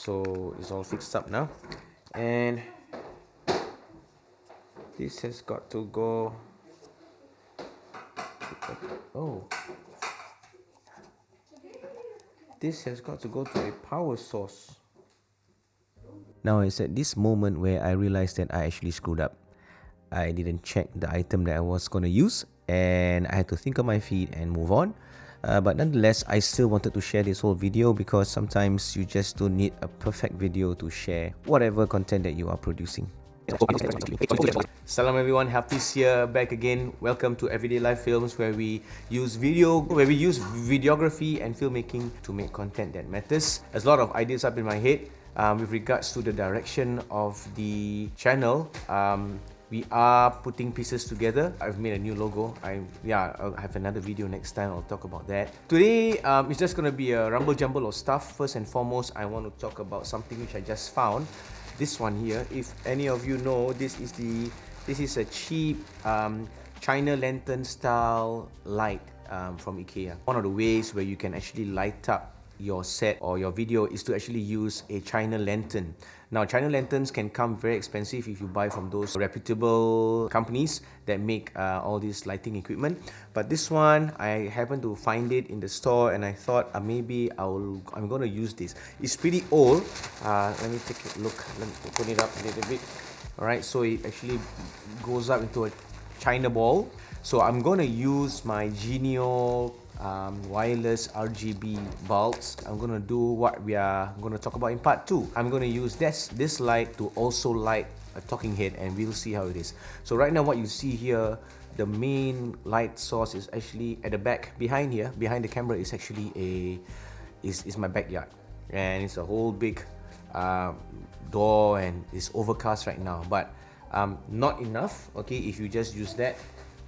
So it's all fixed up now, and this has got to go. Oh, this has got to go to a power source. Now it's at this moment where I realized that I actually screwed up. I didn't check the item that I was going to use, and I had to think on my feet and move on. But nonetheless, I still wanted to share this whole video because sometimes you just don't need a perfect video to share whatever content that you are producing. Salam everyone, Hafiz here, back again. Welcome to Everyday Life Films, where we use videography and filmmaking to make content that matters. There's a lot of ideas up in my head with regards to the direction of the channel. We are putting pieces together. I've made a new logo. I'll have another video next time. I'll talk about that. Today, it's just gonna be a rumble jumble of stuff. First and foremost, I want to talk about something which I just found. This one here. If any of you know, this is a cheap China lantern style light from IKEA. One of the ways where you can actually light up your set or your video is to actually use a China lantern. Now, China lanterns can come very expensive if you buy from those reputable companies that make all this lighting equipment. But this one, I happened to find it in the store, and I thought maybe I'm gonna use this. It's pretty old. Let me take a look. Let me open it up a little bit. Alright, so it actually goes up into a China ball. So I'm gonna use my Genio wireless RGB bulbs. I'm gonna do what we are gonna talk about in part 2. I'm gonna use this light to also light a talking head, and we'll see how it is. So right now, what you see here, the main light source is actually at the back. Behind here, behind the camera, is actually is my backyard, and it's a whole big door, and it's overcast right now, but not enough. Okay, if you just use that.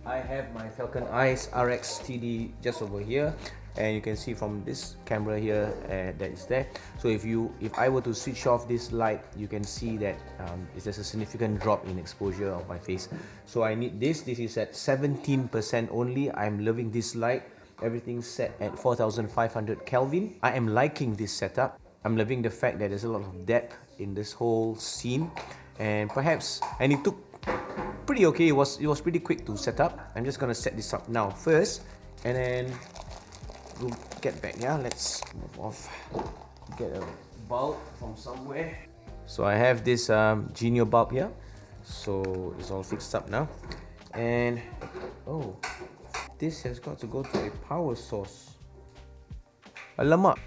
I have my Falcon Eyes RX TD just over here, and you can see from this camera here that is there. So if I were to switch off this light, you can see that there's a significant drop in exposure of my face. So I need this. This is at 17% only. I'm loving this light. Everything's set at 4500 Kelvin. I am liking this setup. I'm loving the fact that there's a lot of depth in this whole scene, and it took pretty okay. It was pretty quick to set up. I'm just gonna set this up now first, and then we'll get back. Yeah, let's move off. Get a bulb from somewhere. So I have this Genio bulb here. So it's all fixed up now, and oh, this has got to go to a power source. Alamak.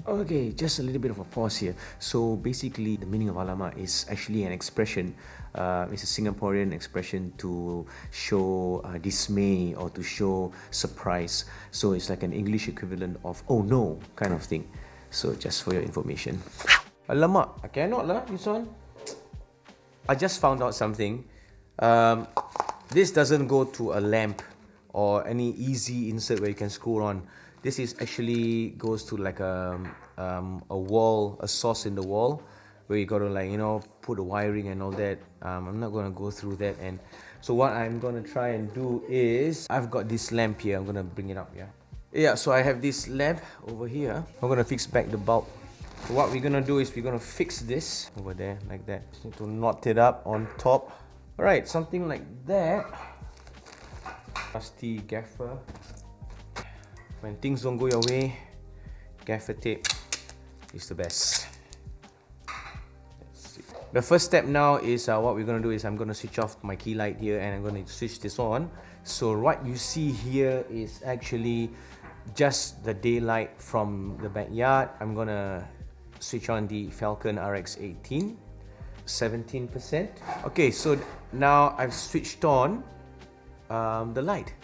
Okay, just a little bit of a pause here. So basically, the meaning of alamak is actually an expression. It's a Singaporean expression to show dismay or to show surprise. So it's like an English equivalent of "oh no" kind of thing. So just for your information. Alamak, I cannot lah this one. I just found out something. This doesn't go to a lamp or any easy insert where you can scroll on. This is actually goes to like a wall, a source in the wall, where you gotta put the wiring and all that. I'm not gonna go through that. And so what I'm gonna try and do is, I've got this lamp here. I'm gonna bring it up. Yeah. So I have this lamp over here. I'm gonna fix back the bulb. So what we're gonna do is we're gonna fix this over there like that. Just need to knot it up on top. All right, something like that. Rusty gaffer. When things don't go your way, gaffer tape is the best. Let's see. The first step now is what we're going to do is I'm going to switch off my key light here, and I'm going to switch this on. So what you see here is actually just the daylight from the backyard. I'm going to switch on the Falcon RX 18, 17%. Okay, so now I've switched on the light.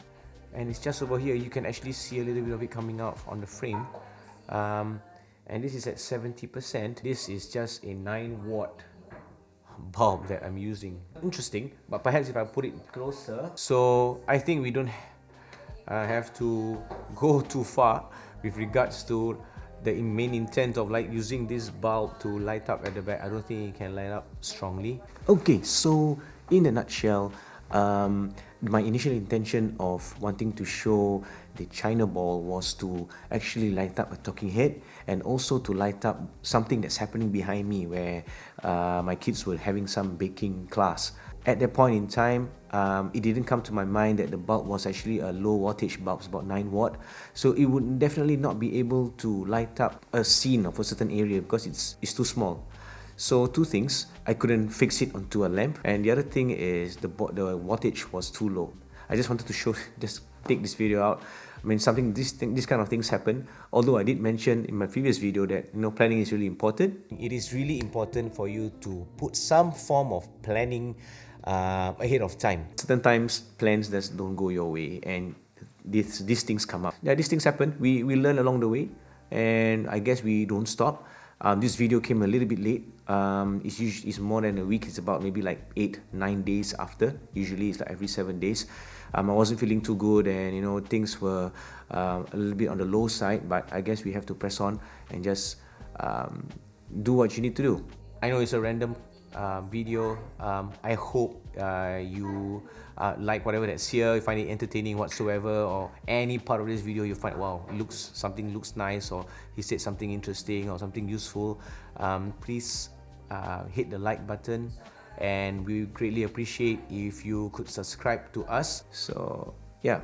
And it's just over here. You can actually see a little bit of it coming out on the frame. And this is at 70%. This is just a 9-watt bulb that I'm using. Interesting, but perhaps if I put it closer. So I think we don't have to go too far with regards to the main intent of using this bulb to light up at the back. I don't think it can light up strongly. Okay, so in a nutshell, My initial intention of wanting to show the China ball was to actually light up a talking head, and also to light up something that's happening behind me, where my kids were having some baking class. At that point in time, it didn't come to my mind that the bulb was actually a low wattage bulb, about 9 watt. So it would definitely not be able to light up a scene of a certain area because it's too small. So two things, I couldn't fix it onto a lamp, and the other thing is the wattage was too low. I just wanted to show, just take this video out. I mean, this kind of things happen. Although I did mention in my previous video that planning is really important. It is really important for you to put some form of planning ahead of time. Certain times plans just don't go your way, and these things come up. Yeah, these things happen. We learn along the way, and I guess we don't stop. This video came a little bit late. It's more than a week. It's about maybe like 8-9 days after. Usually it's like every 7 days. I wasn't feeling too good, and things were a little bit on the low side, but I guess we have to press on and just do what you need to do. I know it's a random video. I hope you like whatever that's here, you find it entertaining whatsoever, or any part of this video you find, wow, something looks nice, or he said something interesting or something useful. Please hit the like button, and we greatly appreciate if you could subscribe to us. So yeah,